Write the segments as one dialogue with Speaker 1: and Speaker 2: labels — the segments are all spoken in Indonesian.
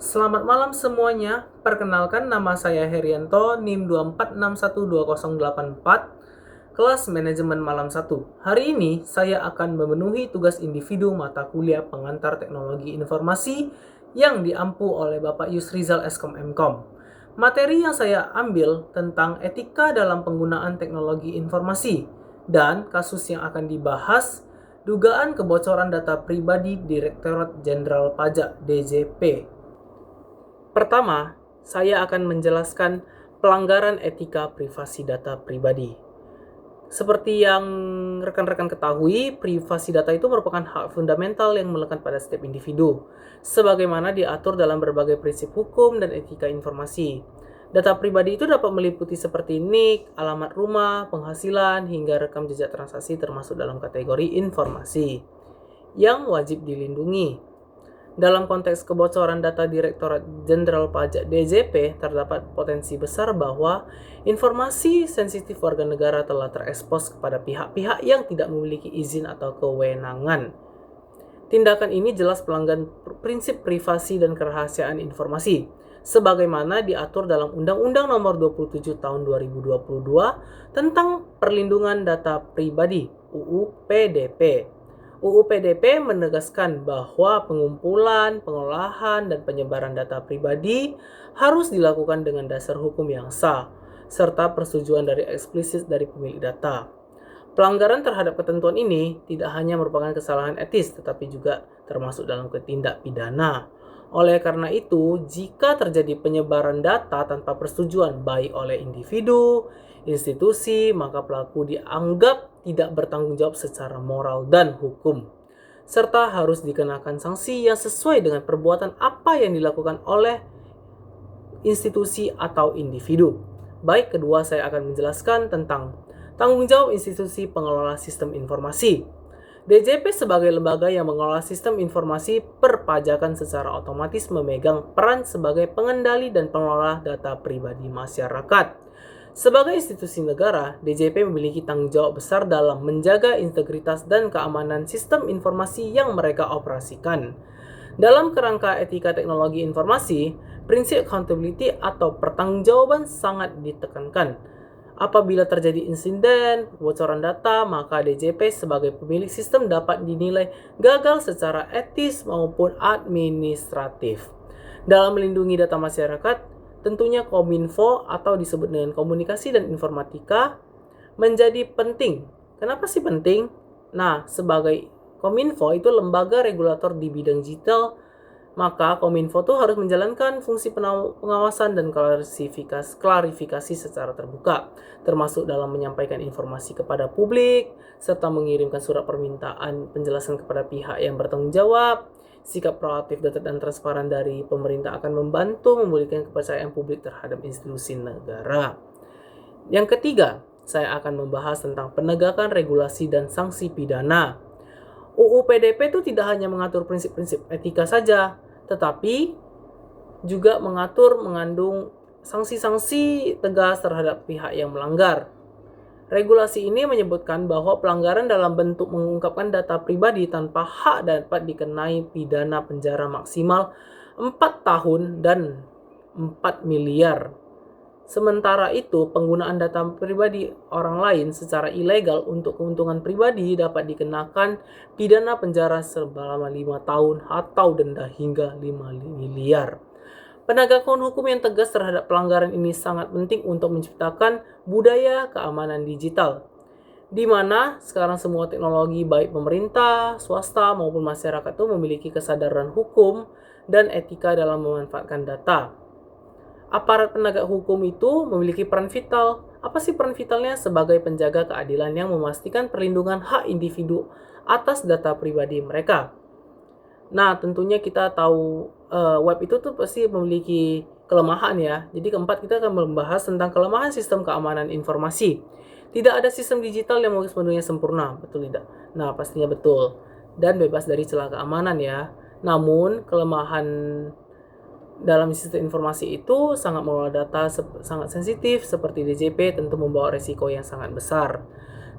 Speaker 1: Selamat malam semuanya. Perkenalkan nama saya Herianto, NIM 246120884, kelas manajemen malam 1. Hari ini saya akan memenuhi tugas individu mata kuliah pengantar teknologi informasi yang diampu oleh Bapak Yusrizal Eskom Mkom. Materi yang saya ambil tentang etika dalam penggunaan teknologi informasi dan kasus yang akan dibahas dugaan kebocoran data pribadi Direktorat Jenderal Pajak DJP. Pertama, saya akan menjelaskan pelanggaran etika privasi data pribadi. Seperti yang rekan-rekan ketahui, privasi data itu merupakan hak fundamental yang melekat pada setiap individu, sebagaimana diatur dalam berbagai prinsip hukum dan etika informasi. Data pribadi itu dapat meliputi seperti NIK, alamat rumah, penghasilan, hingga rekam jejak transaksi termasuk dalam kategori informasi yang wajib dilindungi. Dalam konteks kebocoran data Direktorat Jenderal Pajak DJP, terdapat potensi besar bahwa informasi sensitif warga negara telah terekspos kepada pihak-pihak yang tidak memiliki izin atau kewenangan. Tindakan ini jelas pelanggaran prinsip privasi dan kerahasiaan informasi, sebagaimana diatur dalam Undang-Undang Nomor 27 Tahun 2022 tentang Perlindungan Data Pribadi (UU PDP). UU PDP menegaskan bahwa pengumpulan, pengolahan, dan penyebaran data pribadi harus dilakukan dengan dasar hukum yang sah, serta persetujuan dari eksplisit dari pemilik data. Pelanggaran terhadap ketentuan ini tidak hanya merupakan kesalahan etis, tetapi juga termasuk dalam tindak pidana. Oleh karena itu, jika terjadi penyebaran data tanpa persetujuan baik oleh individu, institusi, maka pelaku dianggap tidak bertanggung jawab secara moral dan hukum, serta harus dikenakan sanksi yang sesuai dengan perbuatan apa yang dilakukan oleh institusi atau individu. Baik, kedua saya akan menjelaskan tentang tanggung jawab institusi pengelola sistem informasi. DJP sebagai lembaga yang mengelola sistem informasi perpajakan secara otomatis memegang peran sebagai pengendali dan pengelola data pribadi masyarakat. Sebagai institusi negara, DJP memiliki tanggung jawab besar dalam menjaga integritas dan keamanan sistem informasi yang mereka operasikan. Dalam kerangka etika teknologi informasi, prinsip accountability atau pertanggungjawaban sangat ditekankan. Apabila terjadi insiden kebocoran data, maka DJP sebagai pemilik sistem dapat dinilai gagal secara etis maupun administratif. Dalam melindungi data masyarakat, tentunya Kominfo atau disebut dengan Komunikasi dan Informatika menjadi penting. Kenapa sih penting? Nah, sebagai Kominfo itu lembaga regulator di bidang digital, maka Kominfo itu harus menjalankan fungsi pengawasan dan klarifikasi secara terbuka, termasuk dalam menyampaikan informasi kepada publik, serta mengirimkan surat permintaan penjelasan kepada pihak yang bertanggung jawab. Sikap proaktif dan transparan dari pemerintah akan membantu memulihkan kepercayaan publik terhadap institusi negara. Yang ketiga, saya akan membahas tentang penegakan regulasi dan sanksi pidana. UU PDP itu tidak hanya mengatur prinsip-prinsip etika saja, tetapi juga mengandung sanksi-sanksi tegas terhadap pihak yang melanggar. Regulasi ini menyebutkan bahwa pelanggaran dalam bentuk mengungkapkan data pribadi tanpa hak dapat dikenai pidana penjara maksimal 4 tahun dan 4 miliar. Sementara itu, penggunaan data pribadi orang lain secara ilegal untuk keuntungan pribadi dapat dikenakan pidana penjara selama 5 tahun atau denda hingga 5 miliar. Penegakan hukum yang tegas terhadap pelanggaran ini sangat penting untuk menciptakan budaya keamanan digital, di mana sekarang semua teknologi baik pemerintah, swasta maupun masyarakat itu memiliki kesadaran hukum dan etika dalam memanfaatkan data. Aparat penegak hukum itu memiliki peran vital. Apa sih peran vitalnya? Sebagai penjaga keadilan yang memastikan perlindungan hak individu atas data pribadi mereka. Nah, tentunya kita tahu web itu tuh pasti memiliki kelemahan ya. Jadi keempat, kita akan membahas tentang kelemahan sistem keamanan informasi. Tidak ada sistem digital yang sepenuhnya sempurna, betul tidak? Nah, pastinya betul. Dan bebas dari celah keamanan ya. Namun, kelemahan dalam sistem informasi itu sangat mengelola data sangat sensitif seperti DJP tentu membawa resiko yang sangat besar.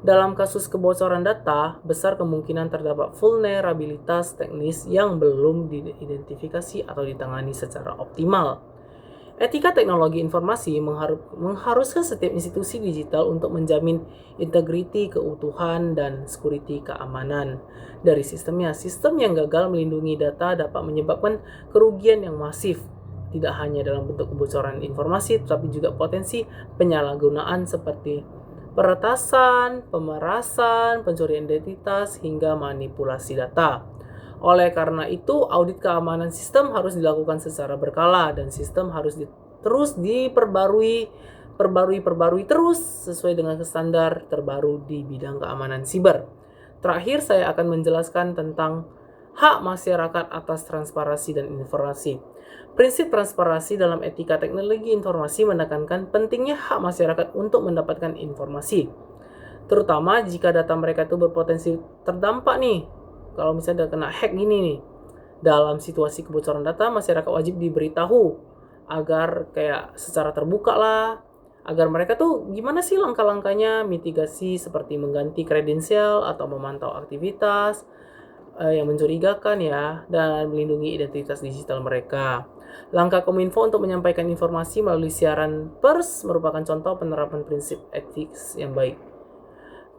Speaker 1: Dalam kasus kebocoran data, besar kemungkinan terdapat vulnerabilitas teknis yang belum diidentifikasi atau ditangani secara optimal. Etika teknologi informasi mengharuskan setiap institusi digital untuk menjamin integriti, keutuhan, dan security keamanan dari sistemnya. Sistem yang gagal melindungi data dapat menyebabkan kerugian yang masif, tidak hanya dalam bentuk kebocoran informasi, tetapi juga potensi penyalahgunaan seperti peretasan, pemerasan, pencurian identitas, hingga manipulasi data. Oleh karena itu, audit keamanan sistem harus dilakukan secara berkala dan sistem harus terus diperbarui terus sesuai dengan standar terbaru di bidang keamanan siber. Terakhir, saya akan menjelaskan tentang hak masyarakat atas transparansi dan informasi. Prinsip transparansi dalam etika teknologi informasi menekankan pentingnya hak masyarakat untuk mendapatkan informasi, terutama jika data mereka itu berpotensi terdampak nih. Kalau misalnya kena hack gini nih, dalam situasi kebocoran data, masyarakat wajib diberitahu agar kayak secara terbuka lah, agar mereka tuh gimana sih langkah-langkahnya mitigasi seperti mengganti kredensial atau memantau aktivitas yang mencurigakan ya, dan melindungi identitas digital mereka. Langkah Kominfo untuk menyampaikan informasi melalui siaran pers merupakan contoh penerapan prinsip etik yang baik.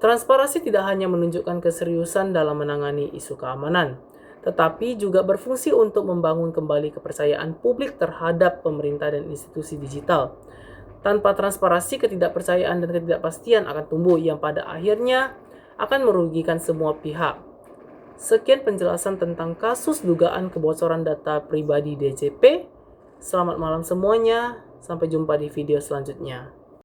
Speaker 1: Transparansi tidak hanya menunjukkan keseriusan dalam menangani isu keamanan, tetapi juga berfungsi untuk membangun kembali kepercayaan publik terhadap pemerintah dan institusi digital. Tanpa transparansi, ketidakpercayaan dan ketidakpastian akan tumbuh yang pada akhirnya akan merugikan semua pihak. Sekian penjelasan tentang kasus dugaan kebocoran data pribadi DJP. Selamat malam semuanya, sampai jumpa di video selanjutnya.